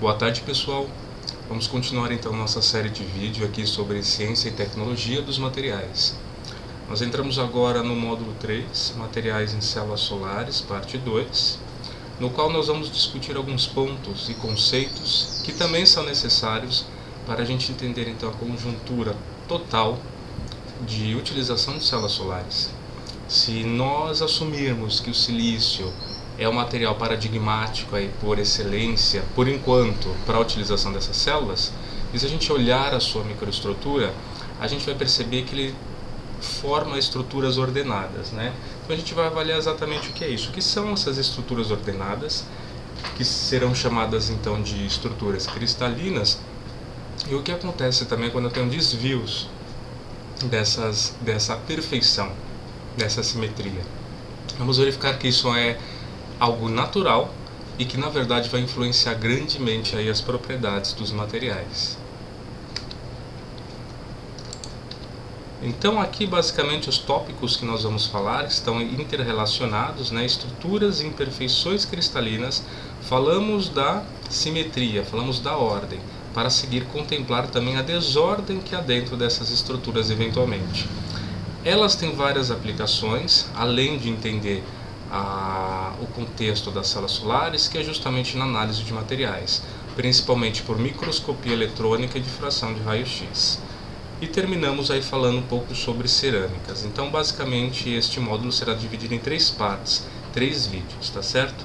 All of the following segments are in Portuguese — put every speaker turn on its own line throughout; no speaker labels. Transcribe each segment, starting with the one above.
Boa tarde, pessoal. Vamos continuar então nossa série de vídeo aqui sobre ciência e tecnologia dos materiais. Nós entramos agora no módulo 3, materiais em células solares, parte 2, no qual nós vamos discutir alguns pontos e conceitos que também são necessários para a gente entender então a conjuntura total de utilização de células solares. Se nós assumirmos que o silício é o material paradigmático aí por excelência, por enquanto, para a utilização dessas células, e se a gente olhar a sua microestrutura, a gente vai perceber que ele forma estruturas ordenadas, né? Então a gente vai avaliar exatamente o que é isso. O que são essas estruturas ordenadas, que serão chamadas então de estruturas cristalinas, e o que acontece também quando eu tenho desvios dessa perfeição, dessa simetria. Vamos verificar que isso é algo natural e que na verdade vai influenciar grandemente aí as propriedades dos materiais. Então aqui basicamente os tópicos que nós vamos falar estão interrelacionados, né? Estruturas e imperfeições cristalinas, falamos da simetria, falamos da ordem, para seguir contemplar também a desordem que há dentro dessas estruturas eventualmente. Elas têm várias aplicações, além de entender o contexto das células solares, que é justamente na análise de materiais, principalmente por microscopia eletrônica e difração de raio-x. E terminamos aí falando um pouco sobre cerâmicas. Então, basicamente, este módulo será dividido em 3 partes, 3 vídeos, tá certo?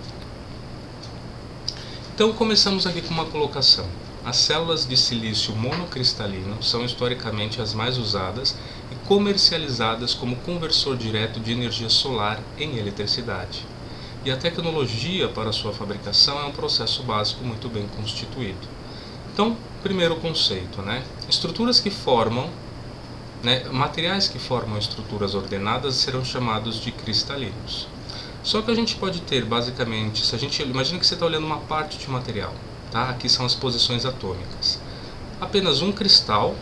Então, começamos aqui com uma colocação. As células de silício monocristalino são historicamente as mais usadas e comercializadas como conversor direto de energia solar em eletricidade. E a tecnologia para sua fabricação é um processo básico muito bem constituído. Então, primeiro conceito, né? Estruturas que formam, materiais que formam estruturas ordenadas serão chamados de cristalinos. Só que a gente pode ter, basicamente, imagina que você está olhando uma parte de material, tá? Aqui são as posições atômicas. Apenas um cristal,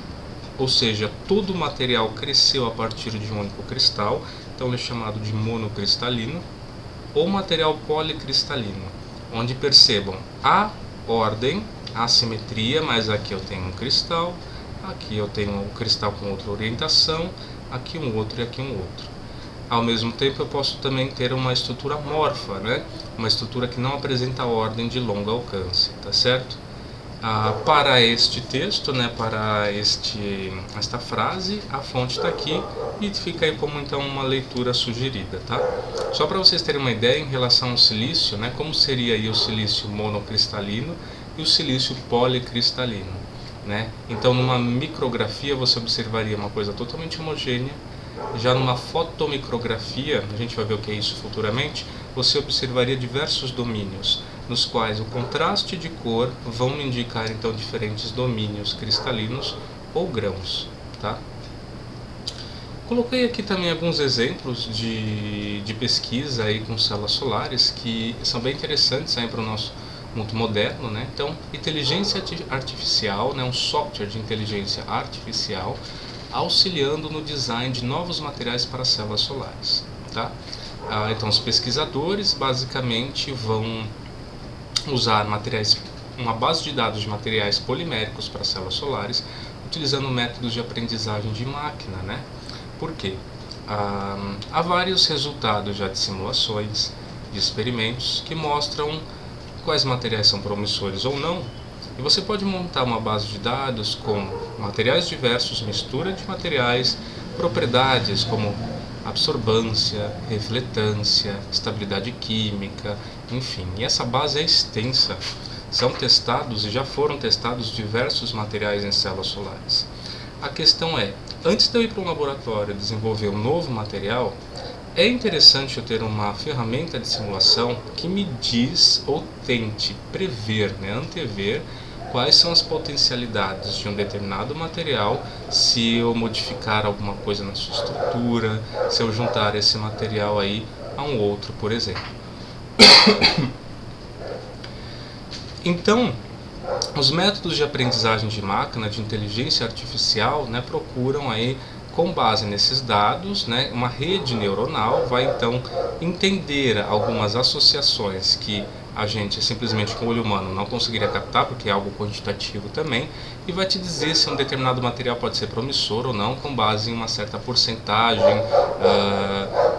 ou seja, todo o material cresceu a partir de um único cristal, então ele é chamado de monocristalino, ou material policristalino, onde percebam a ordem, a simetria, mas aqui eu tenho um cristal, aqui eu tenho um cristal com outra orientação, aqui um outro e aqui um outro. Ao mesmo tempo eu posso também ter uma estrutura amorfa, né? Uma estrutura que não apresenta ordem de longo alcance, tá certo? Para este texto, né, para esta frase, a fonte está aqui e fica aí como então uma leitura sugerida, tá? Só para vocês terem uma ideia em relação ao silício, né, como seria aí o silício monocristalino e o silício policristalino, né? Então numa micrografia você observaria uma coisa totalmente homogênea. Já numa fotomicrografia, a gente vai ver o que é isso futuramente, você observaria diversos domínios, nos quais o contraste de cor vão me indicar então diferentes domínios cristalinos ou grãos, tá? Coloquei aqui também alguns exemplos de pesquisa aí com células solares que são bem interessantes aí para o nosso mundo moderno, né? Então, inteligência artificial, né? Um software de inteligência artificial auxiliando no design de novos materiais para células solares, tá? Então os pesquisadores basicamente vão usar uma base de dados de materiais poliméricos para células solares, utilizando métodos de aprendizagem de máquina, né? Por quê? Há vários resultados já de simulações, de experimentos que mostram quais materiais são promissores ou não. E você pode montar uma base de dados com materiais diversos, mistura de materiais, propriedades como absorbância, refletância, estabilidade química, enfim. E essa base é extensa. São testados e já foram testados diversos materiais em células solares. A questão é, antes de eu ir para um laboratório desenvolver um novo material, é interessante eu ter uma ferramenta de simulação que me diz ou tente prever, né, antever, quais são as potencialidades de um determinado material se eu modificar alguma coisa na sua estrutura, se eu juntar esse material aí a um outro, por exemplo. Então, os métodos de aprendizagem de máquina, de inteligência artificial, né, procuram aí, com base nesses dados, né, uma rede neuronal vai então entender algumas associações que a gente simplesmente com o olho humano não conseguiria captar, porque é algo quantitativo também, e vai te dizer se um determinado material pode ser promissor ou não, com base em uma certa porcentagem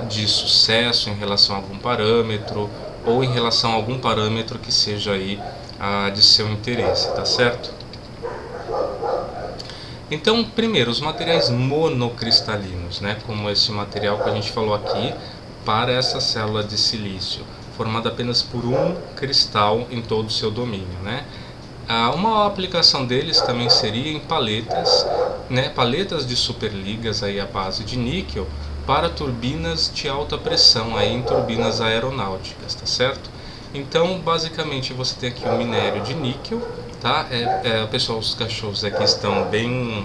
de sucesso em relação a algum parâmetro, ou em relação a algum parâmetro que seja aí de seu interesse, tá certo? Então, primeiro, os materiais monocristalinos, né, como esse material que a gente falou aqui, para essa célula de silício, formada apenas por um cristal em todo o seu domínio, né? Uma aplicação deles também seria em paletas, né, paletas de superligas aí à base de níquel para turbinas de alta pressão, aí em turbinas aeronáuticas, tá certo? Então, basicamente, você tem aqui o minério de níquel, tá? Pessoal, os cachorros aqui estão bem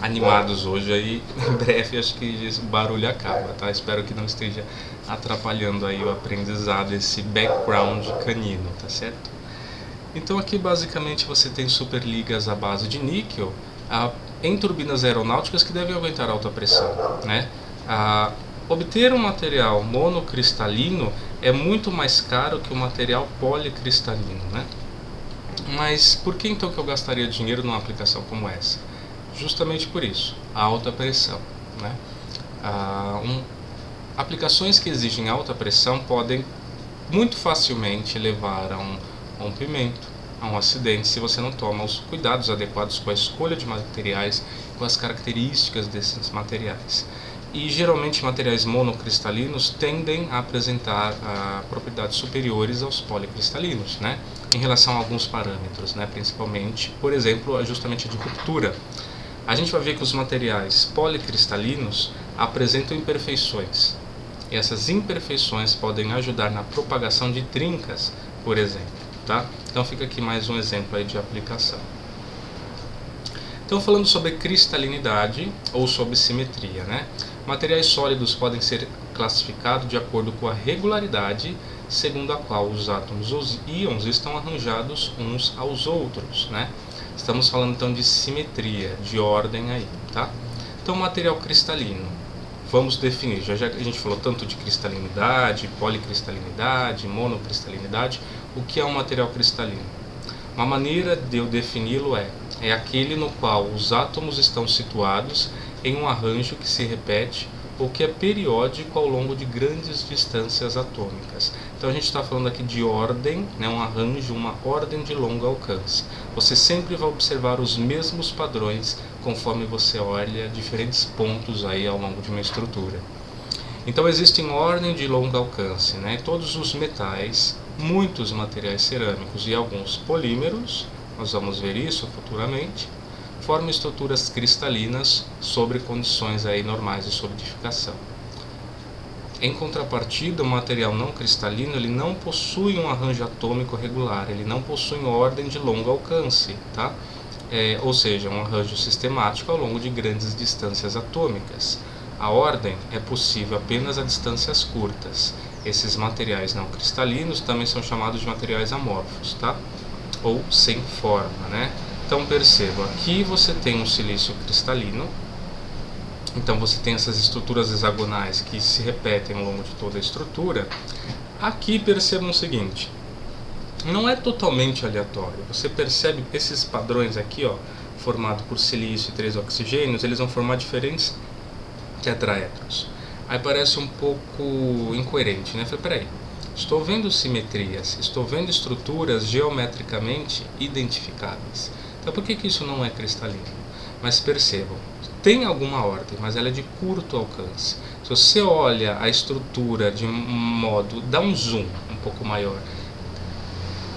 animados hoje, aí em breve acho que o barulho acaba, tá? Espero que não esteja atrapalhando aí o aprendizado, esse background canino, tá certo? Então aqui basicamente você tem superligas à base de níquel em turbinas aeronáuticas que devem aguentar alta pressão, né? Obter um material monocristalino é muito mais caro que o material policristalino, né? Mas por que então que eu gastaria dinheiro numa aplicação como essa? Justamente por isso, a alta pressão, né? Aplicações que exigem alta pressão podem muito facilmente levar a um rompimento, a um acidente, se você não toma os cuidados adequados com a escolha de materiais, com as características desses materiais. E geralmente materiais monocristalinos tendem a apresentar propriedades superiores aos policristalinos, né? Em relação a alguns parâmetros, né? Principalmente, por exemplo, justamente de ruptura. A gente vai ver que os materiais policristalinos apresentam imperfeições. E essas imperfeições podem ajudar na propagação de trincas, por exemplo, tá? Então fica aqui mais um exemplo aí de aplicação. Então, falando sobre cristalinidade ou sobre simetria, né? Materiais sólidos podem ser classificados de acordo com a regularidade segundo a qual os átomos ou os íons estão arranjados uns aos outros, né? Estamos falando então de simetria, de ordem aí, tá? Então, material cristalino, vamos definir, já a gente falou tanto de cristalinidade, policristalinidade, monocristalinidade, o que é um material cristalino? Uma maneira de eu defini-lo é aquele no qual os átomos estão situados em um arranjo que se repete ou que é periódico ao longo de grandes distâncias atômicas. Então a gente está falando aqui de ordem, né, um arranjo, uma ordem de longo alcance. Você sempre vai observar os mesmos padrões conforme você olha diferentes pontos aí ao longo de uma estrutura. Então existem ordem de longo alcance, né, todos os metais, muitos materiais cerâmicos e alguns polímeros, nós vamos ver isso futuramente, formam estruturas cristalinas sobre condições aí normais de solidificação. Em contrapartida, o material não cristalino ele não possui um arranjo atômico regular, ele não possui ordem de longo alcance, tá? Ou seja, um arranjo sistemático ao longo de grandes distâncias atômicas. A ordem é possível apenas a distâncias curtas. Esses materiais não cristalinos também são chamados de materiais amorfos, tá? Ou sem forma, né? Então perceba, aqui você tem um silício cristalino, então você tem essas estruturas hexagonais que se repetem ao longo de toda a estrutura. Aqui percebam o seguinte, não é totalmente aleatório, você percebe esses padrões aqui, ó, formado por silício e 3 oxigênios, eles vão formar diferentes tetraedros. Aí parece um pouco incoerente, né? Falei, peraí, estou vendo simetrias, estou vendo estruturas geometricamente identificáveis. Então por que isso não é cristalino? Mas percebam, tem alguma ordem, mas ela é de curto alcance. Se você olha a estrutura de um modo, dá um zoom um pouco maior,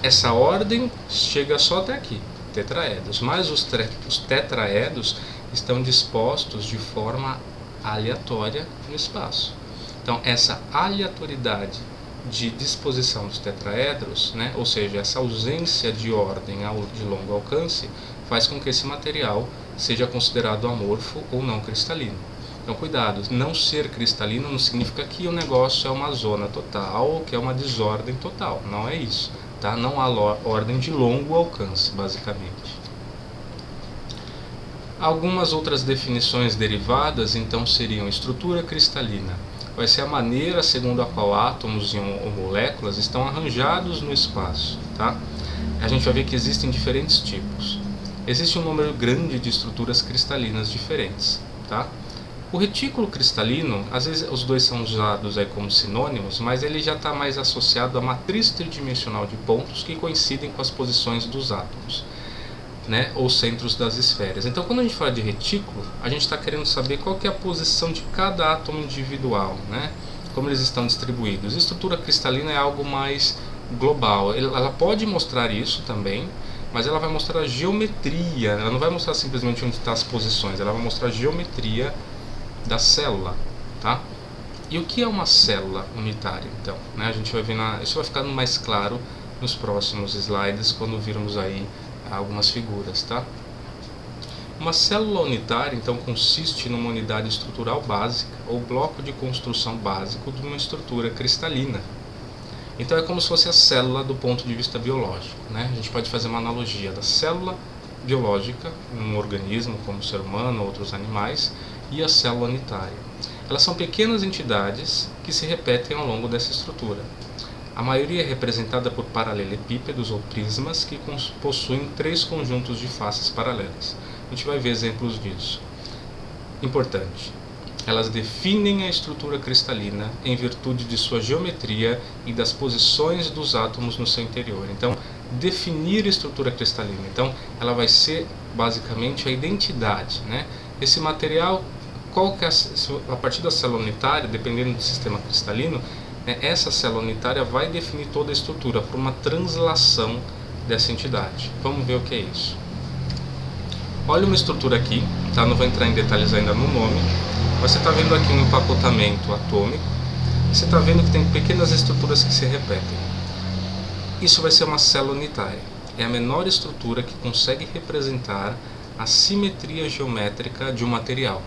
essa ordem chega só até aqui, tetraedros, mas os tetraedros estão dispostos de forma aleatória no espaço. Então essa aleatoriedade de disposição dos tetraedros, né, ou seja, essa ausência de ordem de longo alcance, faz com que esse material seja considerado amorfo ou não cristalino. Então cuidado, não ser cristalino não significa que o negócio é uma zona total ou que é uma desordem total, não é isso, tá? Não há ordem de longo alcance, basicamente. Algumas outras definições derivadas então seriam estrutura cristalina, vai ser a maneira segundo a qual átomos ou moléculas estão arranjados no espaço, tá? A gente vai ver que existem diferentes tipos. Existe um número grande de estruturas cristalinas diferentes, tá? O retículo cristalino, às vezes os dois são usados aí como sinônimos, mas ele já está mais associado à matriz tridimensional de pontos que coincidem com as posições dos átomos, né, ou centros das esferas. Então, quando a gente fala de retículo, a gente está querendo saber qual que é a posição de cada átomo individual, né, como eles estão distribuídos. A estrutura cristalina é algo mais global. Ela pode mostrar isso também, mas ela vai mostrar a geometria. Ela não vai mostrar simplesmente onde estão as posições, ela vai mostrar a geometria da célula, tá? E o que é uma célula unitária, então? Né? A gente vai ver isso vai ficar mais claro nos próximos slides, quando virmos aí algumas figuras, tá? Uma célula unitária, então, consiste numa unidade estrutural básica ou bloco de construção básico de uma estrutura cristalina. Então é como se fosse a célula do ponto de vista biológico, né? A gente pode fazer uma analogia da célula biológica, um organismo como o ser humano ou outros animais, e a célula unitária. Elas são pequenas entidades que se repetem ao longo dessa estrutura. A maioria é representada por paralelepípedos ou prismas que possuem 3 conjuntos de faces paralelas. A gente vai ver exemplos disso. Importante. Elas definem a estrutura cristalina em virtude de sua geometria e das posições dos átomos no seu interior. Então, definir a estrutura cristalina. Então, ela vai ser basicamente a identidade, né? Esse material, a partir da célula unitária, dependendo do sistema cristalino, né, essa célula unitária vai definir toda a estrutura por uma translação dessa entidade. Vamos ver o que é isso. Olha uma estrutura aqui, tá? Não vou entrar em detalhes ainda no nome. Você está vendo aqui um empacotamento atômico. Você está vendo que tem pequenas estruturas que se repetem. Isso vai ser uma célula unitária. É a menor estrutura que consegue representar a simetria geométrica de um material.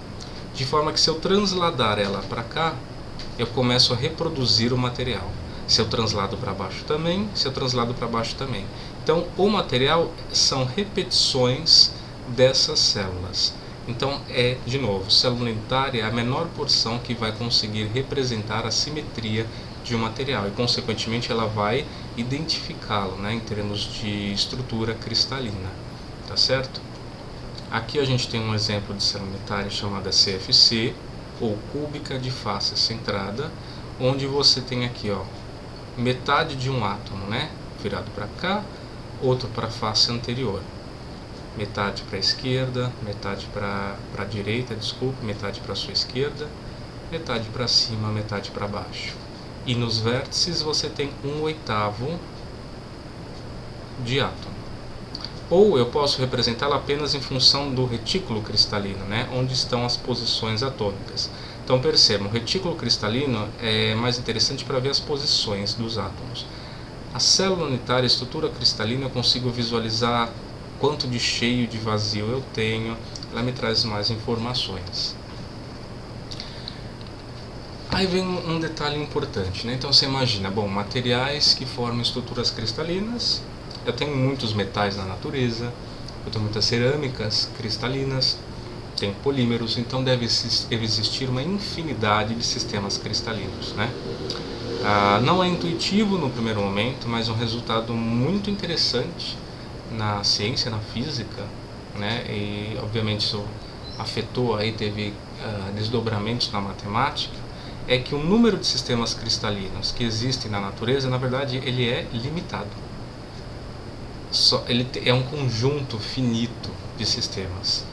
De forma que se eu transladar ela para cá, eu começo a reproduzir o material. Se eu translado para baixo também, se eu translado para baixo também. Então, o material são repetições dessas células. Então, de novo, célula unitária é a menor porção que vai conseguir representar a simetria de um material e, consequentemente, ela vai identificá-lo, né, em termos de estrutura cristalina. Tá certo? Aqui a gente tem um exemplo de célula unitária chamada CFC, ou cúbica de face centrada, onde você tem aqui, ó, metade de um átomo, né, virado para cá, outro para a face anterior. Metade para a esquerda, metade para a direita, desculpe, metade para a sua esquerda, metade para cima, metade para baixo. E nos vértices você tem 1/8 de átomo. Ou eu posso representá-la apenas em função do retículo cristalino, né, onde estão as posições atômicas. Então percebam, o retículo cristalino é mais interessante para ver as posições dos átomos. A célula unitária, a estrutura cristalina, eu consigo visualizar quanto de cheio, de vazio eu tenho, ela me traz mais informações. Aí vem um detalhe importante, né? Então você imagina, bom, materiais que formam estruturas cristalinas, eu tenho muitos metais na natureza, eu tenho muitas cerâmicas cristalinas, tenho polímeros, então deve existir uma infinidade de sistemas cristalinos, né? Não é intuitivo no primeiro momento, mas um resultado muito interessante na ciência, na física, né? E obviamente isso afetou, aí teve desdobramentos na matemática, é que o número de sistemas cristalinos que existem na natureza, na verdade, ele é limitado. Ele é um conjunto finito de sistemas.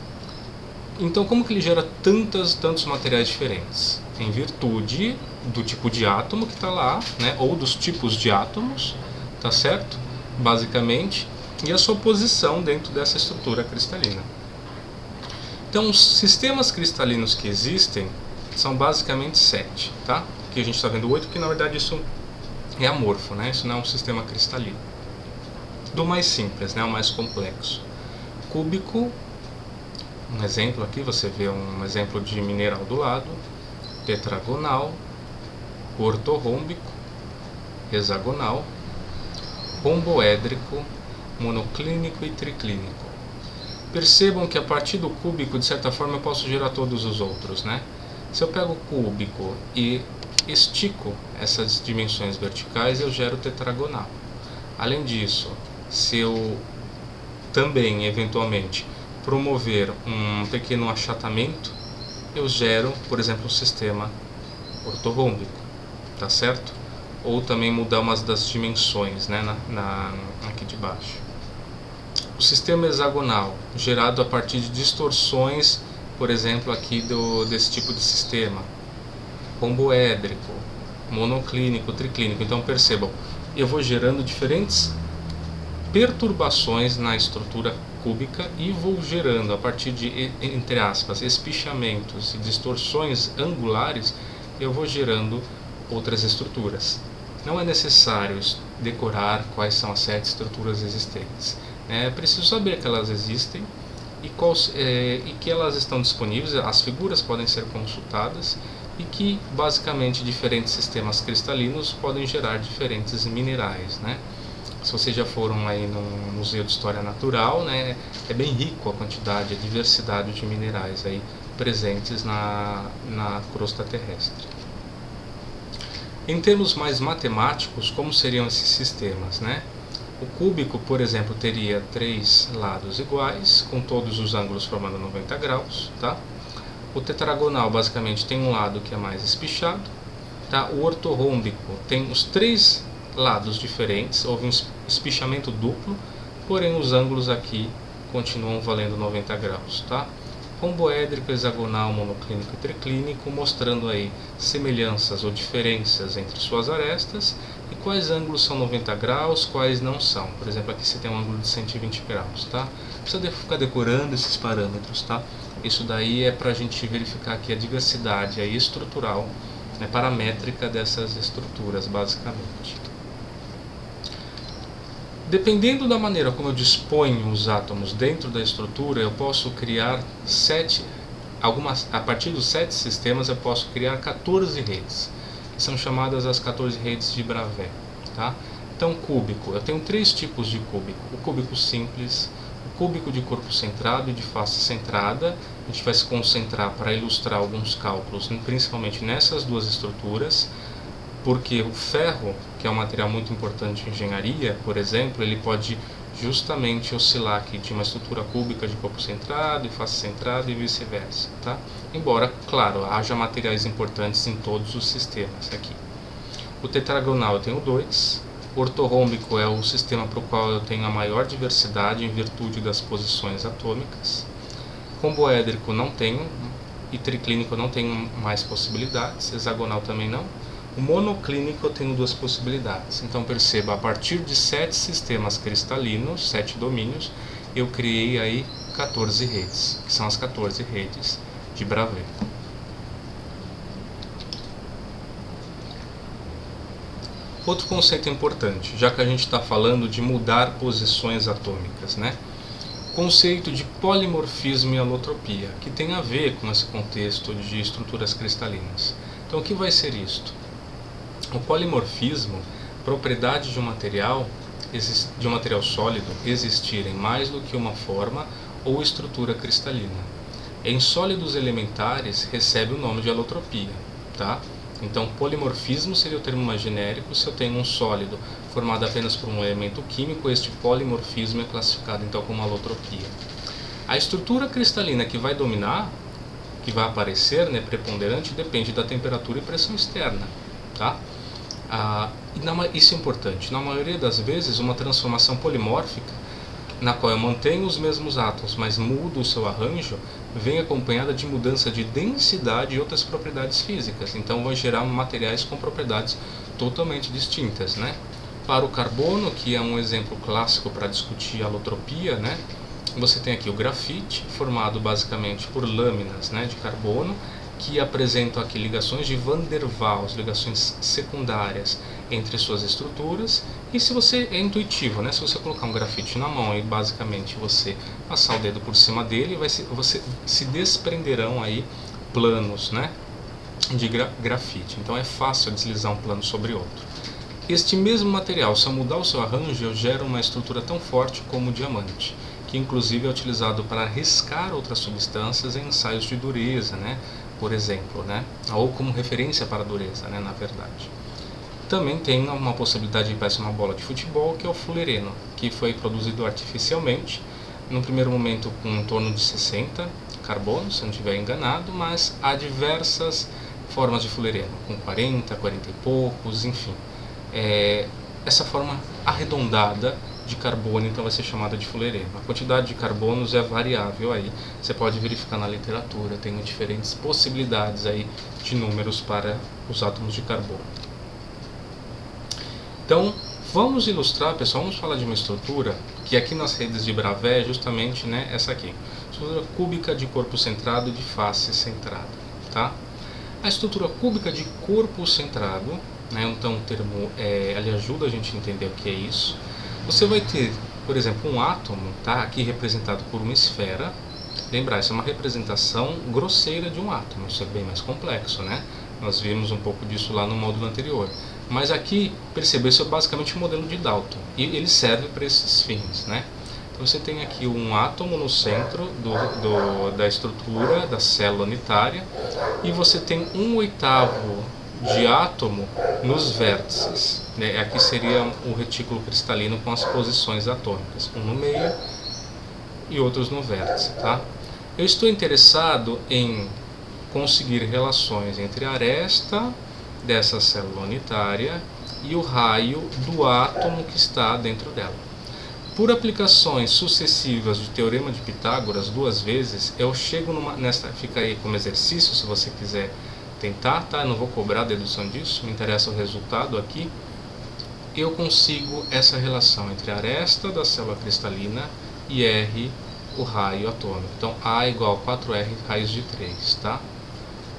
Então, como que ele gera tantos materiais diferentes? Em virtude do tipo de átomo que está lá, né? Ou dos tipos de átomos, tá certo? Basicamente, e a sua posição dentro dessa estrutura cristalina. Então, os sistemas cristalinos que existem são basicamente 7, tá? Aqui a gente está vendo 8, porque na verdade isso é amorfo, né? Isso não é um sistema cristalino. Do mais simples, né? O mais complexo. Cúbico, um exemplo aqui, você vê um exemplo de mineral do lado. Tetragonal, ortorrômbico, hexagonal, romboédrico, monoclínico e triclínico. Percebam que a partir do cúbico, de certa forma, eu posso gerar todos os outros, né? Se eu pego o cúbico e estico essas dimensões verticais, eu gero tetragonal. Além disso, se eu também, eventualmente, promover um pequeno achatamento, eu gero, por exemplo, um sistema ortorrômbico, tá certo? Ou também mudar umas das dimensões, né, aqui de baixo. O sistema hexagonal, gerado a partir de distorções, por exemplo, aqui desse tipo de sistema, romboédrico, monoclínico, triclínico. Então percebam, eu vou gerando diferentes perturbações na estrutura cúbica e vou gerando a partir de, entre aspas, espichamentos e distorções angulares, eu vou gerando outras estruturas. Não é necessário decorar quais são as 7 estruturas existentes. É preciso saber que elas existem e que elas estão disponíveis, as figuras podem ser consultadas e que basicamente diferentes sistemas cristalinos podem gerar diferentes minerais, né? Se vocês já foram aí no Museu de História Natural, né, é bem rico a quantidade, a diversidade de minerais aí presentes na crosta terrestre. Em termos mais matemáticos, como seriam esses sistemas, né? O cúbico, por exemplo, teria 3 lados iguais, com todos os ângulos formando 90 graus. Tá? O tetragonal, basicamente, tem um lado que é mais espichado. Tá? O ortorrômbico tem os 3 lados diferentes, houve um espichamento duplo, porém os ângulos aqui continuam valendo 90 graus. Tá? Romboédrico, hexagonal, monoclínico e triclínico, mostrando aí semelhanças ou diferenças entre suas arestas e quais ângulos são 90 graus, quais não são. Por exemplo, aqui você tem um ângulo de 120 graus, tá? Não precisa ficar decorando esses parâmetros, tá? Isso daí é para a gente verificar aqui a diversidade aí estrutural, né, paramétrica dessas estruturas, basicamente. Dependendo da maneira como eu disponho os átomos dentro da estrutura, eu posso criar a partir dos 7 sistemas eu posso criar 14 redes, que são chamadas as 14 redes de Bravais. Tá? Então, cúbico, eu tenho 3 tipos de cúbico: o cúbico simples, o cúbico de corpo centrado e de face centrada. A gente vai se concentrar para ilustrar alguns cálculos, principalmente nessas duas estruturas, porque o ferro, que é um material muito importante em engenharia, por exemplo, ele pode justamente oscilar aqui de uma estrutura cúbica de corpo centrado e face centrado e vice-versa, tá? Embora, claro, haja materiais importantes em todos os sistemas aqui. O tetragonal eu tenho 2, o ortorrômbico é o sistema para o qual eu tenho a maior diversidade em virtude das posições atômicas. Romboédrico não tenho, e triclínico não tenho mais possibilidades, hexagonal também não. O monoclínico eu tenho 2 possibilidades. Então perceba, a partir de 7 sistemas cristalinos, 7 domínios, eu criei aí 14 redes, que são as 14 redes de Bravais. Outro conceito importante, já que a gente está falando de mudar posições atômicas, né? Conceito de polimorfismo e alotropia, que tem a ver com esse contexto de estruturas cristalinas. Então o que vai ser isto? O polimorfismo, propriedade de um material sólido existir em mais do que uma forma ou estrutura cristalina. Em sólidos elementares recebe o nome de alotropia. Tá? Então, polimorfismo seria o termo mais genérico. Se eu tenho um sólido formado apenas por um elemento químico, este polimorfismo é classificado então como alotropia. A estrutura cristalina que vai dominar, que vai aparecer, né, preponderante, depende da temperatura e pressão externa. Tá? Isso é importante. Na maioria das vezes, uma transformação polimórfica, na qual eu mantenho os mesmos átomos, mas mudo o seu arranjo, vem acompanhada de mudança de densidade e outras propriedades físicas. Então, vai gerar materiais com propriedades totalmente distintas, né? Para o carbono, que é um exemplo clássico para discutir alotropia, né? Você tem aqui o grafite, formado basicamente por lâminas, né, de carbono, que apresentam aqui ligações de Van der Waals, ligações secundárias entre suas estruturas. E se você é intuitivo, né? Se você colocar um grafite na mão e basicamente você passar o dedo por cima dele, se desprenderão aí planos, né, de grafite. Então é fácil deslizar um plano sobre outro. Este mesmo material, se eu mudar o seu arranjo, eu gero uma estrutura tão forte como o diamante. que inclusive é utilizado para riscar outras substâncias em ensaios de dureza, né? Por exemplo, né? Ou como referência para a dureza, né? Na verdade. Também tem uma possibilidade de peça uma bola de futebol, que é o fullereno, que foi produzido artificialmente, no primeiro momento com em torno de 60 carbonos, se não estiver enganado, mas há diversas formas de fullereno, com 40, 40 e poucos, enfim. Essa forma arredondada de carbono então vai ser chamada de fullereno. A quantidade de carbonos é variável aí, você pode verificar na literatura, tem diferentes possibilidades aí de números para os átomos de carbono. Então, vamos ilustrar, pessoal, vamos falar de uma estrutura que aqui nas redes de Bravais é justamente, né, essa aqui. Estrutura cúbica de corpo centrado de face centrada, tá? A estrutura cúbica de corpo centrado, né, então o termo ele ajuda a gente a entender o que é isso. Você vai ter, por exemplo, um átomo, tá, aqui representado por uma esfera. Lembrar, isso é uma representação grosseira de um átomo, isso é bem mais complexo, né? Nós vimos um pouco disso lá no módulo anterior. Mas aqui, perceba, isso é basicamente um modelo de Dalton, e ele serve para esses fins, né? Então você tem aqui um átomo no centro da estrutura da célula unitária, e você tem 1/8 de átomo nos vértices, né? Aqui seria o retículo cristalino com as posições atômicas, um no meio e outros no vértice, tá? Eu estou interessado em conseguir relações entre a aresta dessa célula unitária e o raio do átomo que está dentro dela. Por aplicações sucessivas de teorema de Pitágoras 2 vezes, eu chego fica aí como exercício se você quiser tentar, tá? Eu não vou cobrar a dedução disso, me interessa o resultado aqui. Eu consigo essa relação entre a aresta da célula cristalina e R, o raio atômico. Então A igual a 4R raios de 3, tá?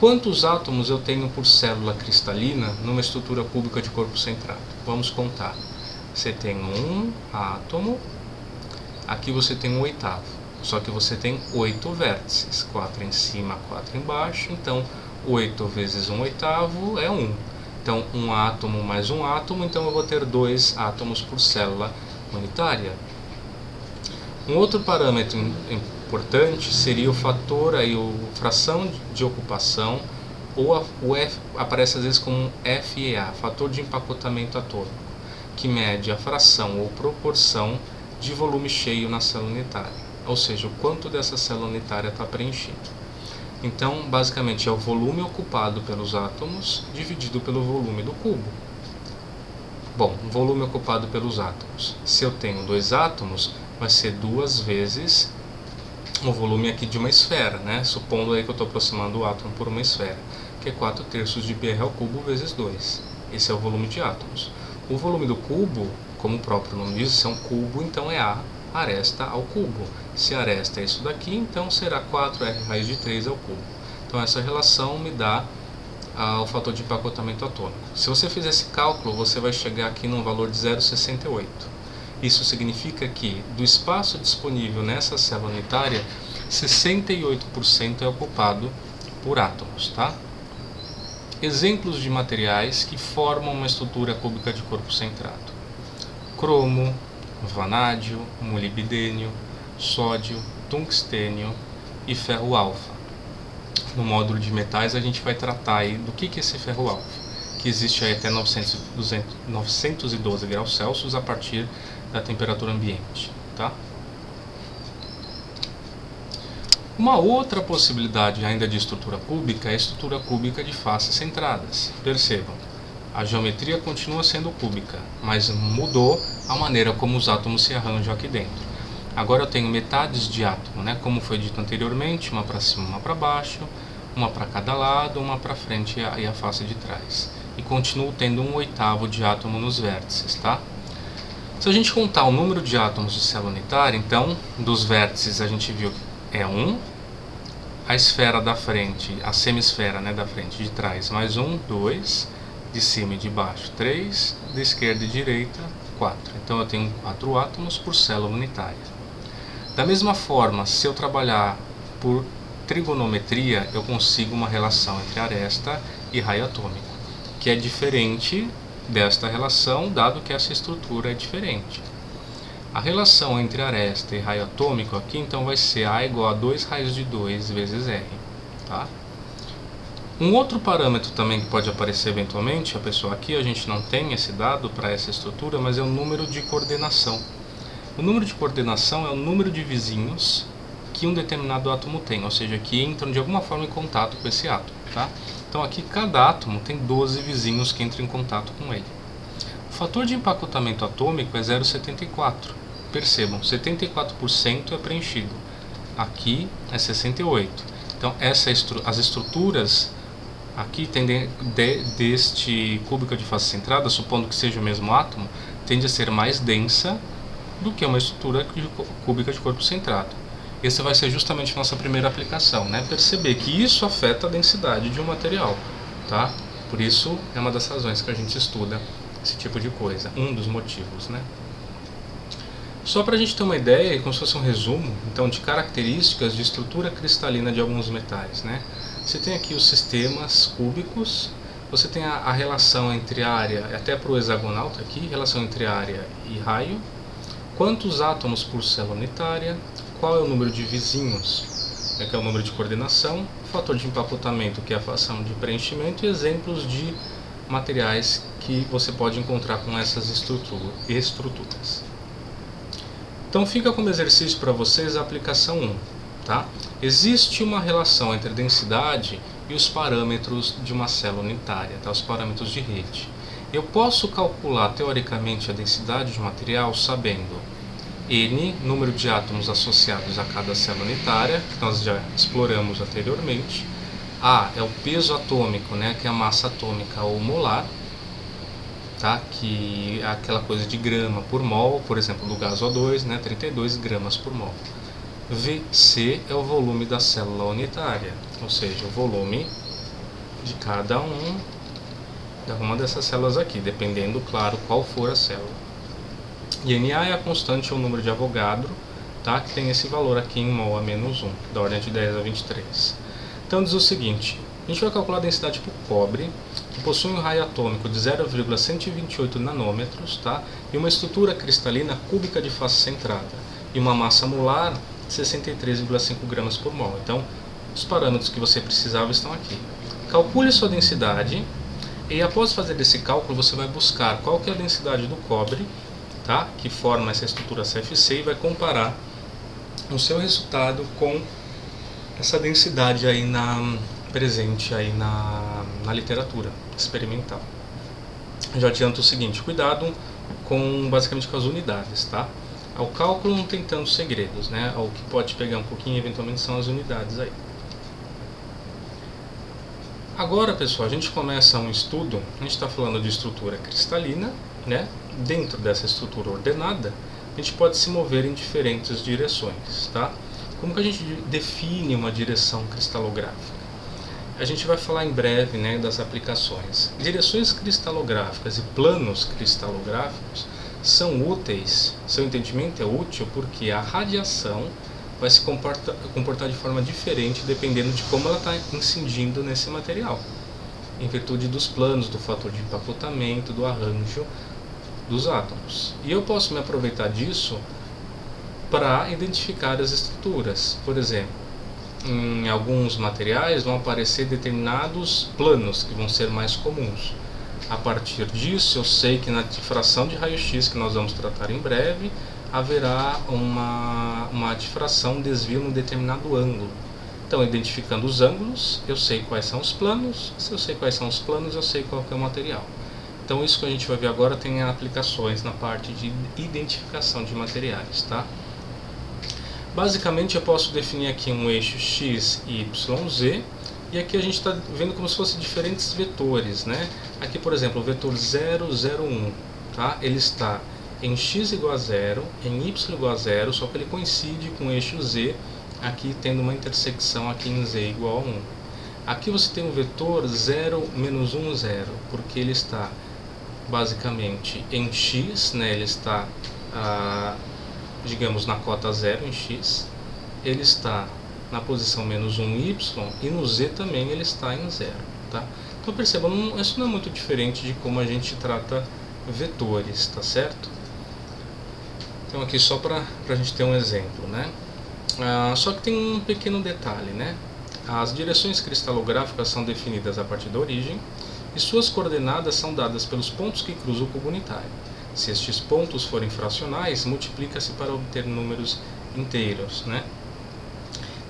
Quantos átomos eu tenho por célula cristalina numa estrutura cúbica de corpo centrado? Vamos contar. Você tem um átomo, aqui você tem 1/8, só que você tem 8 vértices, 4 em cima, 4 embaixo, então 8 vezes 1/8 é 1. Então um átomo mais um átomo, então eu vou ter 2 átomos por célula unitária. Um outro parâmetro importante seria o fator, aí, fração de ocupação, ou o F aparece às vezes como FeA, fator de empacotamento atômico, que mede a fração ou proporção de volume cheio na célula unitária, ou seja, o quanto dessa célula unitária está preenchida. Então, basicamente, é o volume ocupado pelos átomos dividido pelo volume do cubo. Bom, o volume ocupado pelos átomos. Se eu tenho 2 átomos, vai ser 2 vezes o volume aqui de uma esfera, né? Supondo aí que eu estou aproximando o átomo por uma esfera, que é 4/3 de πr ao cubo vezes 2. Esse é o volume de átomos. O volume do cubo, como o próprio nome diz, é um cubo, então é A aresta ao cubo. Se a aresta é isso daqui, então será 4R raiz de 3 ao cubo. Então essa relação me dá o fator de empacotamento atômico. Se você fizer esse cálculo, você vai chegar aqui num valor de 0,68. Isso significa que do espaço disponível nessa célula unitária, 68% é ocupado por átomos, tá? Exemplos de materiais que formam uma estrutura cúbica de corpo centrado: cromo, vanádio, molibdênio, sódio, tungstênio e ferro alfa. No módulo de metais a gente vai tratar aí do que é esse ferro alfa, que existe aí até 912 graus Celsius a partir da temperatura ambiente, tá? Uma outra possibilidade ainda de estrutura cúbica é a estrutura cúbica de faces centradas. Percebam, a geometria continua sendo cúbica, mas mudou a maneira como os átomos se arranjam aqui dentro. Agora eu tenho metades de átomo, né? Como foi dito anteriormente, uma para cima, uma para baixo, uma para cada lado, uma para frente e a face de trás. E continuo tendo 1/8 de átomo nos vértices, tá? Se a gente contar o número de átomos de célula unitária, então, dos vértices a gente viu que é 1, a esfera da frente, a semisfera, né, da frente e de trás, mais 1, 2, de cima e de baixo, 3, de esquerda e direita, 4. Então eu tenho 4 átomos por célula unitária. Da mesma forma, se eu trabalhar por trigonometria, eu consigo uma relação entre aresta e raio atômico, que é diferente desta relação, dado que essa estrutura é diferente. A relação entre aresta e raio atômico aqui então vai ser A igual a 2 raios de 2 vezes R. Tá? Um outro parâmetro também que pode aparecer eventualmente, a pessoa aqui a gente não tem esse dado para essa estrutura, mas é o número de coordenação. O número de coordenação é o número de vizinhos que um determinado átomo tem, ou seja, que entram de alguma forma em contato com esse átomo. Tá? Então aqui cada átomo tem 12 vizinhos que entram em contato com ele. O fator de empacotamento atômico é 0,74. Percebam, 74% é preenchido. Aqui é 68%. Então as estruturas aqui tendem deste cúbica de face centrada, supondo que seja o mesmo átomo, tende a ser mais densa do que uma estrutura cúbica de corpo centrado. Essa vai ser justamente a nossa primeira aplicação, né? Perceber que isso afeta a densidade de um material, tá? Por isso é uma das razões que a gente estuda esse tipo de coisa, um dos motivos, né? Só para a gente ter uma ideia, como se fosse um resumo, então, de características de estrutura cristalina de alguns metais, né? Você tem aqui os sistemas cúbicos, você tem a relação entre área, até para o hexagonal está aqui, relação entre área e raio, quantos átomos por célula unitária, qual é o número de vizinhos, que é o número de coordenação, fator de empacotamento, que é a fração de preenchimento, e exemplos de materiais que você pode encontrar com essas estruturas. Então fica como exercício para vocês a aplicação 1. Tá? Existe uma relação entre a densidade e os parâmetros de uma célula unitária, tá? Os parâmetros de rede. Eu posso calcular teoricamente a densidade de um material sabendo N, número de átomos associados a cada célula unitária, que nós já exploramos anteriormente. A é o peso atômico, né, que é a massa atômica ou molar, tá? Que é aquela coisa de grama por mol, por exemplo, do gás O2, né, 32 gramas por mol. Vc é o volume da célula unitária, ou seja, o volume de cada uma dessas células aqui, dependendo, claro, qual for a célula. E Na é a constante ou número de Avogadro, tá? Que tem esse valor aqui em mol a menos 1, da ordem de 10 a 23. Então diz o seguinte, a gente vai calcular a densidade por cobre, que possui um raio atômico de 0,128 nanômetros, tá? E uma estrutura cristalina cúbica de face centrada, e uma massa molar de 63,5 gramas por mol. Então, os parâmetros que você precisava estão aqui. Calcule sua densidade, e após fazer esse cálculo, você vai buscar qual que é a densidade do cobre, tá? Que forma essa estrutura CFC, e vai comparar o seu resultado com essa densidade aí presente aí na literatura experimental. Já adianto o seguinte, cuidado basicamente com as unidades, tá? O cálculo não tem tantos segredos, né? O que pode pegar um pouquinho eventualmente são as unidades aí. Agora, pessoal, a gente começa um estudo, a gente está falando de estrutura cristalina, né? Dentro dessa estrutura ordenada, a gente pode se mover em diferentes direções, tá? Como que a gente define uma direção cristalográfica? A gente vai falar em breve, né, das aplicações. Direções cristalográficas e planos cristalográficos são úteis, seu entendimento é útil porque a radiação vai se comportar de forma diferente dependendo de como ela está incidindo nesse material, em virtude dos planos, do fator de empacotamento, do arranjo dos átomos. E eu posso me aproveitar disso para identificar as estruturas. Por exemplo, em alguns materiais vão aparecer determinados planos que vão ser mais comuns. A partir disso, eu sei que na difração de raio-x, que nós vamos tratar em breve, haverá uma difração, um desvio num determinado ângulo. Então, identificando os ângulos, eu sei quais são os planos. Se eu sei quais são os planos, eu sei qual que é o material. Então, isso que a gente vai ver agora tem aplicações na parte de identificação de materiais, tá? Basicamente, eu posso definir aqui um eixo x, y, z, e aqui a gente está vendo como se fossem diferentes vetores, né? Aqui, por exemplo, o vetor 0, 0, 1, tá? Ele está em x igual a 0, em y igual a 0, só que ele coincide com o eixo z, aqui tendo uma intersecção aqui em z igual a 1. Aqui você tem o vetor 0, menos 1, 0, porque ele está basicamente em x, né? Ele está, digamos, na cota 0 em x, ele está na posição menos 1 y, e no z também ele está em 0, tá? Então perceba, isso não é muito diferente de como a gente trata vetores, tá certo? Então aqui só para a gente ter um exemplo, né? Só que tem um pequeno detalhe, né? As direções cristalográficas são definidas a partir da origem e suas coordenadas são dadas pelos pontos que cruzam o cubo unitário. Se estes pontos forem fracionais, multiplica-se para obter números inteiros, né?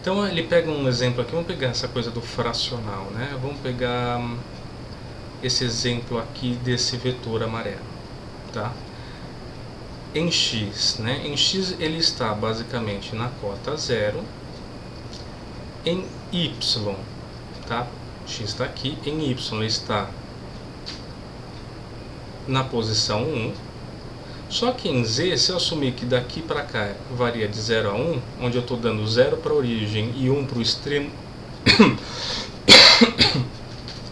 Então ele pega um exemplo aqui, vamos pegar essa coisa do fracional, né? Vamos pegar esse exemplo aqui desse vetor amarelo, tá? Em x, né? Em x ele está basicamente na cota 0. Em y, tá? X está aqui. Em y ele está na posição 1. Só que em z, se eu assumir que daqui para cá varia de 0 a 1, onde eu estou dando 0 para a origem e 1 para o extremo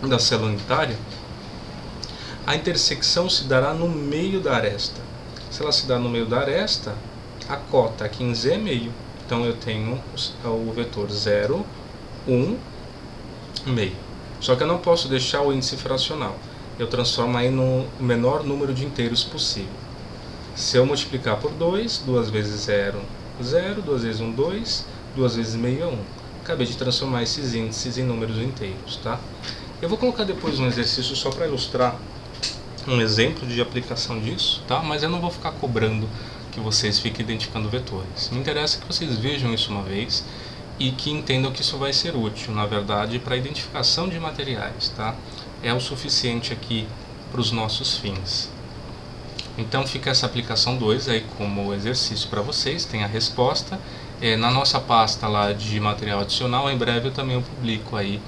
da célula unitária, a intersecção se dará no meio da aresta. Se ela se dá no meio da aresta, a cota aqui em z é meio. Então eu tenho o vetor 0, 1, meio. Só que eu não posso deixar o índice fracional. Eu transformo aí no menor número de inteiros possível. Se eu multiplicar por 2, 2 vezes 0, 0, 2 vezes 1, 2, 2 vezes meio é 1. Acabei de transformar esses índices em números inteiros, tá? Eu vou colocar depois um exercício só para ilustrar um exemplo de aplicação disso, tá? Mas eu não vou ficar cobrando que vocês fiquem identificando vetores. Me interessa que vocês vejam isso uma vez e que entendam que isso vai ser útil, na verdade, para a identificação de materiais, tá? É o suficiente aqui para os nossos fins. Então fica essa aplicação 2 aí como exercício para vocês, tem a resposta. Na nossa pasta lá de material adicional, em breve eu também publico aí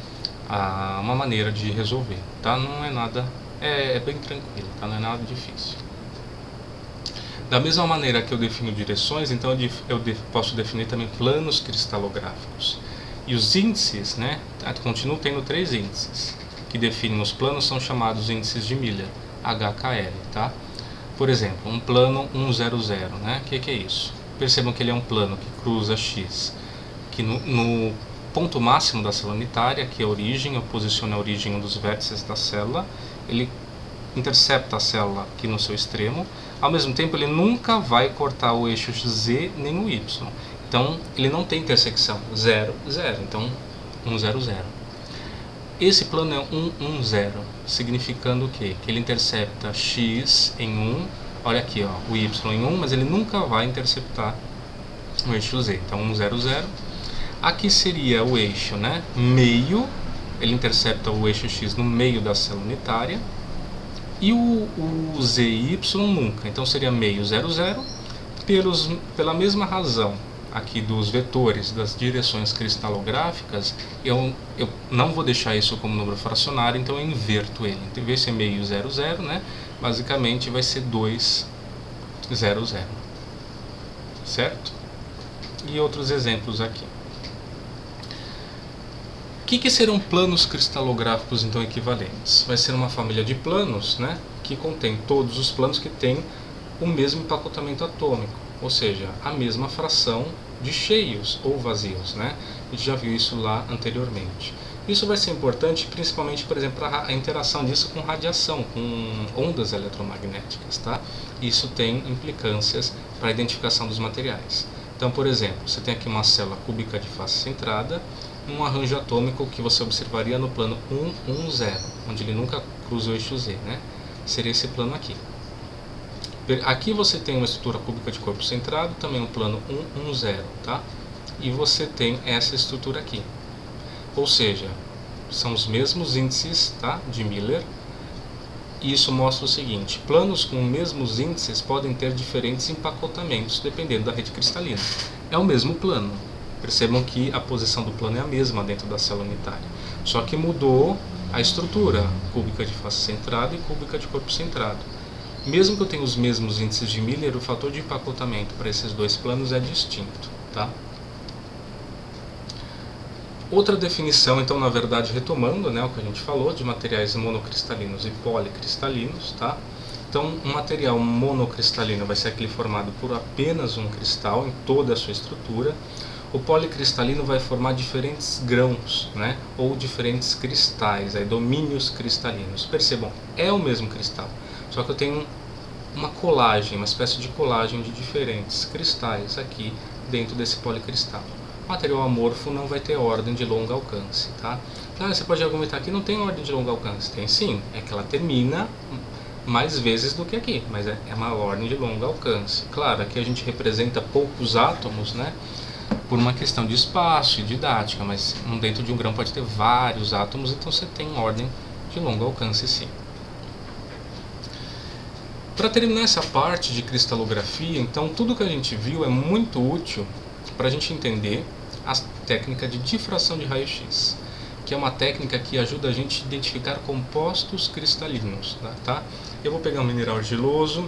uma maneira de resolver, tá? Não é nada, é bem tranquilo, tá? Não é nada difícil. Da mesma maneira que eu defino direções, então eu posso definir também planos cristalográficos. E os índices, né? Continuo tendo 3 índices que definem os planos, são chamados índices de Miller, HKL, tá? Por exemplo, um plano 100, né? O que é isso? Percebam que ele é um plano que cruza X, que no ponto máximo da célula unitária, que é a origem, eu posiciono a origem em um dos vértices da célula, ele intercepta a célula aqui no seu extremo, ao mesmo tempo ele nunca vai cortar o eixo Z nem o Y, então ele não tem intersecção, 0, 0, então 100. Esse plano é 110, significando o quê? Que ele intercepta X em 1, olha aqui, ó, o Y em 1, mas ele nunca vai interceptar o eixo Z, então 100. Aqui seria o eixo, né, meio, ele intercepta o eixo X no meio da célula unitária, e o Z e Y nunca, então seria meio 00, pela mesma razão aqui dos vetores, das direções cristalográficas, eu não vou deixar isso como número fracionário, então eu inverto ele. Então, em vez de ser meio 00, né, basicamente vai ser 200, certo? E outros exemplos aqui. O que serão planos cristalográficos então equivalentes? Vai ser uma família de planos, né, que contém todos os planos que têm o mesmo empacotamento atômico, ou seja, a mesma fração de cheios ou vazios, né? A gente já viu isso lá anteriormente. Isso vai ser importante principalmente, por exemplo, para a interação disso com radiação, com ondas eletromagnéticas, tá? Isso tem implicâncias para a identificação dos materiais. Então, por exemplo, você tem aqui uma célula cúbica de face centrada, um arranjo atômico que você observaria no plano 110, onde ele nunca cruza o eixo Z, né? Seria esse plano aqui. Aqui você tem uma estrutura cúbica de corpo centrado, também um plano 110, tá? E você tem essa estrutura aqui. Ou seja, são os mesmos índices, tá, de Miller. E isso mostra o seguinte: planos com os mesmos índices podem ter diferentes empacotamentos, dependendo da rede cristalina. É o mesmo plano. Percebam que a posição do plano é a mesma dentro da célula unitária. Só que mudou a estrutura, cúbica de face centrada e cúbica de corpo centrado. Mesmo que eu tenha os mesmos índices de Miller, o fator de empacotamento para esses dois planos é distinto, tá? Outra definição, então, na verdade, retomando, né, o que a gente falou de materiais monocristalinos e policristalinos, tá? Então, um material monocristalino vai ser aquele formado por apenas um cristal em toda a sua estrutura. O policristalino vai formar diferentes grãos, né, ou diferentes cristais, aí, domínios cristalinos. Percebam, é o mesmo cristal, só que eu tenho uma colagem, uma espécie de colagem de diferentes cristais aqui dentro desse policristal. O material amorfo não vai ter ordem de longo alcance, tá? Claro, você pode argumentar que não tem ordem de longo alcance. Tem sim, é que ela termina mais vezes do que aqui, mas é uma ordem de longo alcance. Claro, aqui a gente representa poucos átomos, né? Por uma questão de espaço e didática, mas dentro de um grão pode ter vários átomos, então você tem ordem de longo alcance sim. Para terminar essa parte de cristalografia, então tudo que a gente viu é muito útil para a gente entender a técnica de difração de raio-x, que é uma técnica que ajuda a gente a identificar compostos cristalinos, tá? Eu vou pegar um mineral argiloso,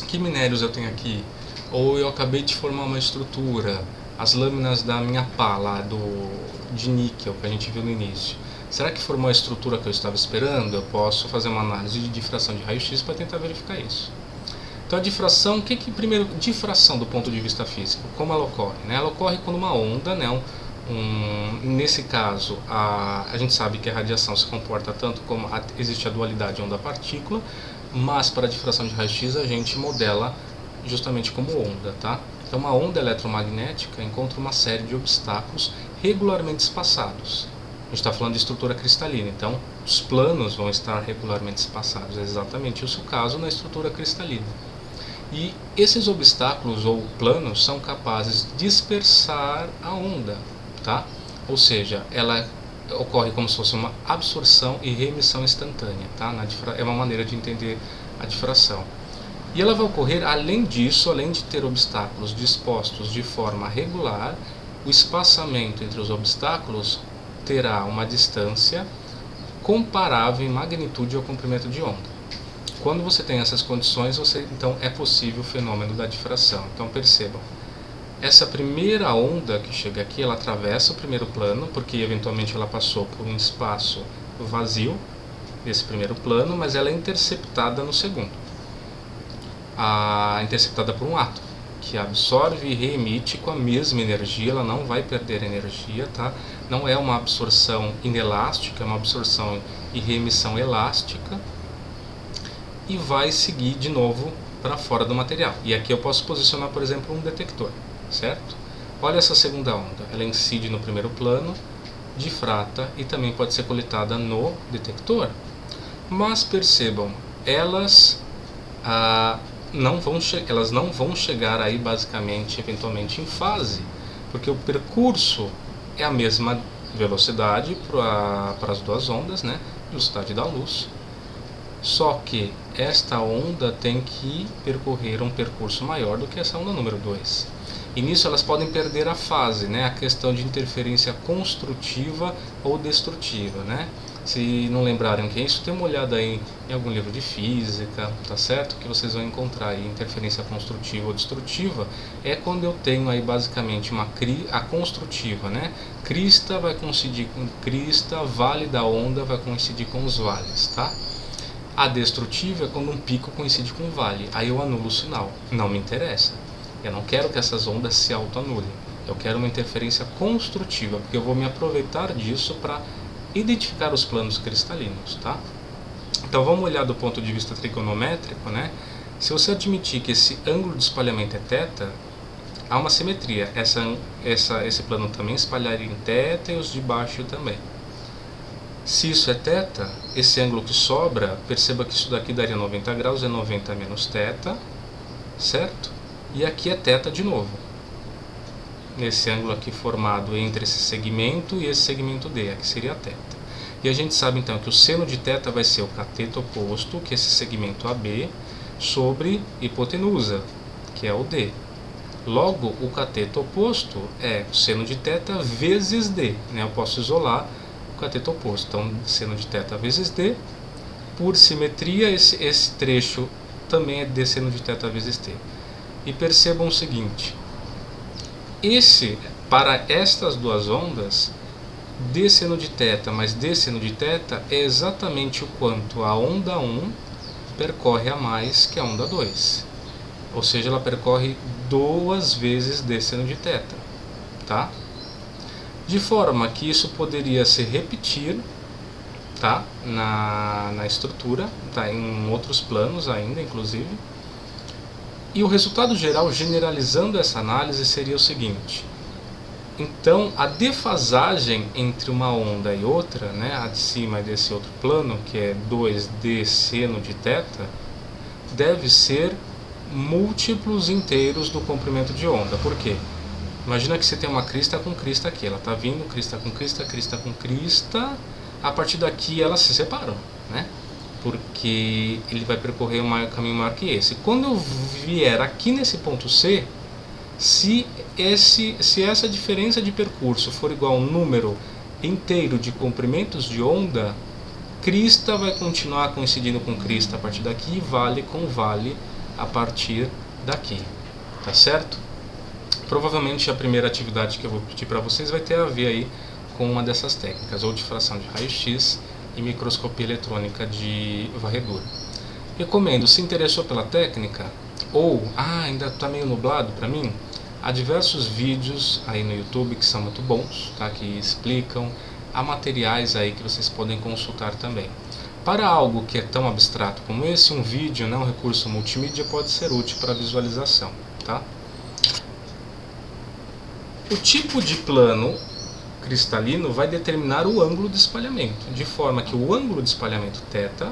que minérios eu tenho aqui? Ou eu acabei de formar uma estrutura, as lâminas da minha pá lá de níquel que a gente viu no início. Será que formou a estrutura que eu estava esperando? Eu posso fazer uma análise de difração de raio-x para tentar verificar isso. Então a difração, primeiro, difração do ponto de vista físico, como ela ocorre? Né? Ela ocorre quando uma onda, né, nesse caso, a gente sabe que a radiação se comporta tanto como existe a dualidade onda-partícula, mas para a difração de raio-x a gente modela justamente como onda, tá? Então uma onda eletromagnética encontra uma série de obstáculos regularmente espaçados. A gente está falando de estrutura cristalina, então os planos vão estar regularmente espaçados, é exatamente isso o caso na estrutura cristalina. E esses obstáculos ou planos são capazes de dispersar a onda, tá? Ou seja, ela ocorre como se fosse uma absorção e reemissão instantânea, tá? É uma maneira de entender a difração. E ela vai ocorrer, além disso, além de ter obstáculos dispostos de forma regular, o espaçamento entre os obstáculos terá uma distância comparável em magnitude ao comprimento de onda. Quando você tem essas condições, então é possível o fenômeno da difração. Então percebam, essa primeira onda que chega aqui, ela atravessa o primeiro plano, porque eventualmente ela passou por um espaço vazio desse primeiro plano, mas ela é interceptada no segundo. Interceptada por um átomo, que absorve e reemite com a mesma energia, ela não vai perder energia, tá? Não é uma absorção inelástica, é uma absorção e reemissão elástica, e vai seguir de novo para fora do material. E aqui eu posso posicionar, por exemplo, um detector, certo? Olha essa segunda onda, ela incide no primeiro plano, difrata e também pode ser coletada no detector. Mas percebam, elas não vão chegar aí basicamente, eventualmente em fase, porque o percurso é a mesma velocidade para as duas ondas, né? Velocidade da luz. Só que esta onda tem que percorrer um percurso maior do que essa onda número 2. E nisso elas podem perder a fase, né? A questão de interferência construtiva ou destrutiva, né? Se não lembrarem o que é isso, dê uma olhada aí em algum livro de física, tá certo? Que vocês vão encontrar aí interferência construtiva ou destrutiva. É quando eu tenho aí basicamente a construtiva, né? Crista vai coincidir com crista, vale da onda vai coincidir com os vales, tá? A destrutiva é quando um pico coincide com um vale. Aí eu anulo o sinal. Não me interessa. Eu não quero que essas ondas se autoanulem. Eu quero uma interferência construtiva, porque eu vou me aproveitar disso para identificar os planos cristalinos, tá? Então vamos olhar do ponto de vista trigonométrico, né? Se você admitir que esse ângulo de espalhamento é θ, há uma simetria. Esse plano também espalharia em θ e os de baixo também. Se isso é θ, esse ângulo que sobra, perceba que isso daqui daria 90 graus, é 90 menos θ, certo? E aqui é θ de novo. Nesse ângulo aqui formado entre esse segmento e esse segmento D, aqui seria θ. E a gente sabe então que o seno de θ vai ser o cateto oposto, que é esse segmento AB, sobre hipotenusa, que é o D. Logo, o cateto oposto é o seno de θ vezes D, né? Eu posso isolar o cateto oposto. Então, seno de θ vezes D. Por simetria, esse trecho também é D seno de θ vezes T. E percebam o seguinte, para estas duas ondas, d seno de θ mais d seno de θ é exatamente o quanto a onda 1 percorre a mais que a onda 2. Ou seja, ela percorre 2 vezes d seno de θ, tá? De forma que isso poderia se repetir, tá? Na estrutura, tá? Em outros planos ainda, inclusive. E o resultado geral, generalizando essa análise, seria o seguinte. Então, a defasagem entre uma onda e outra, né, a de cima e desse outro plano, que é 2d seno de θ, deve ser múltiplos inteiros do comprimento de onda. Por quê? Imagina que você tem uma crista com crista aqui. Ela está vindo, crista com crista, crista com crista. A partir daqui elas se separam, né? Porque ele vai percorrer um caminho maior que esse. Quando eu vier aqui nesse ponto C, se essa diferença de percurso for igual a um número inteiro de comprimentos de onda, crista vai continuar coincidindo com crista a partir daqui e vale com vale a partir daqui, tá certo? Provavelmente a primeira atividade que eu vou pedir para vocês vai ter a ver aí com uma dessas técnicas, ou difração de raio-x e microscopia eletrônica de varredura. Recomendo, se interessou pela técnica, ou ainda está meio nublado para mim, há diversos vídeos aí no YouTube que são muito bons, tá? Que explicam, há materiais aí que vocês podem consultar também. Para algo que é tão abstrato como esse, um vídeo, né, um recurso multimídia pode ser útil para visualização, tá? O tipo de plano cristalino vai determinar o ângulo de espalhamento, de forma que o ângulo de espalhamento θ,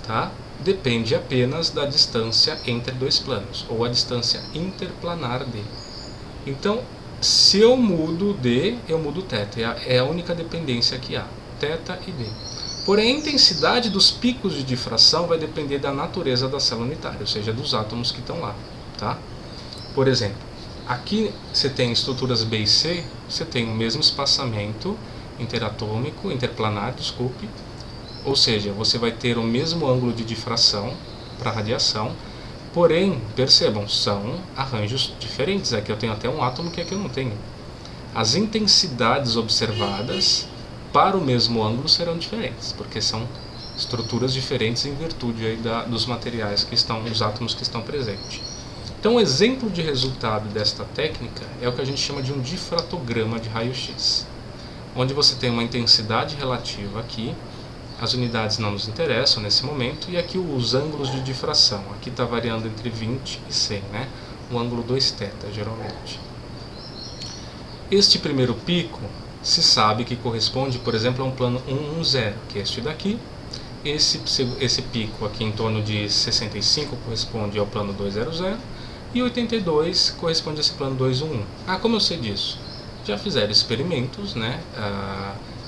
tá, depende apenas da distância entre dois planos, ou a distância interplanar d. Então, se eu mudo d, eu mudo θ, é a única dependência que há, θ e d. Porém, a intensidade dos picos de difração vai depender da natureza da célula unitária, ou seja, dos átomos que estão lá, tá? Por exemplo, aqui você tem estruturas B e C, você tem o mesmo espaçamento interatômico, interplanar, desculpe, ou seja, você vai ter o mesmo ângulo de difração para radiação, porém, percebam, são arranjos diferentes. Aqui eu tenho até um átomo que aqui eu não tenho. As intensidades observadas para o mesmo ângulo serão diferentes, porque são estruturas diferentes em virtude aí dos materiais que estão, dos átomos que estão presentes. Então, um exemplo de resultado desta técnica é o que a gente chama de um difratograma de raio-x, onde você tem uma intensidade relativa aqui, as unidades não nos interessam nesse momento, e aqui os ângulos de difração, aqui está variando entre 20 e 100, né? O ângulo 2θ, geralmente. Este primeiro pico se sabe que corresponde, por exemplo, a um plano 110, que é este daqui. Esse pico aqui em torno de 65 corresponde ao plano 200, e 82 corresponde a esse plano 211. Como eu sei disso? Já fizeram experimentos, né,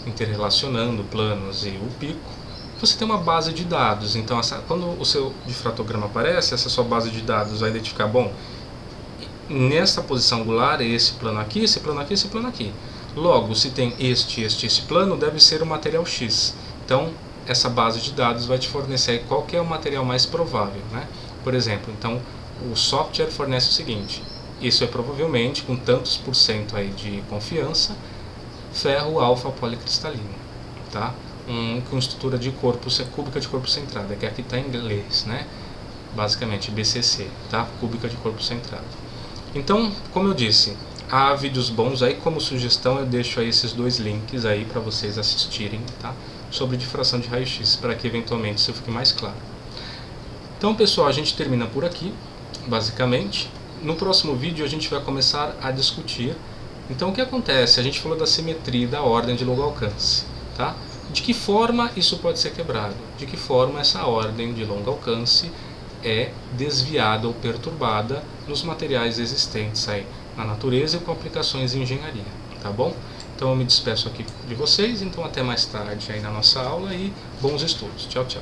interrelacionando planos e o pico. Você tem uma base de dados, então quando o seu difratograma aparece, essa sua base de dados vai identificar, bom, nessa posição angular é esse plano aqui, esse plano aqui, esse plano aqui. Logo, se tem este plano, deve ser o material X. Então, essa base de dados vai te fornecer qual que é o material mais provável, né? Por exemplo, então, o software fornece o seguinte: isso é provavelmente, com tantos por cento aí de confiança, ferro alfa policristalino, tá? Com estrutura de corpo, cúbica de corpo centrado, que aqui está em inglês, né? Basicamente BCC, tá? Cúbica de corpo centrado. Então, como eu disse, há vídeos bons aí. Como sugestão, eu deixo aí esses dois links aí para vocês assistirem, tá? Sobre difração de raio-x, para que eventualmente isso fique mais claro. Então, pessoal, a gente termina por aqui, basicamente. No próximo vídeo a gente vai começar a discutir. Então, o que acontece? A gente falou da simetria e da ordem de longo alcance, tá? De que forma isso pode ser quebrado? De que forma essa ordem de longo alcance é desviada ou perturbada nos materiais existentes aí na natureza e com aplicações em engenharia, tá bom? Então eu me despeço aqui de vocês, então até mais tarde aí na nossa aula e bons estudos. Tchau, tchau.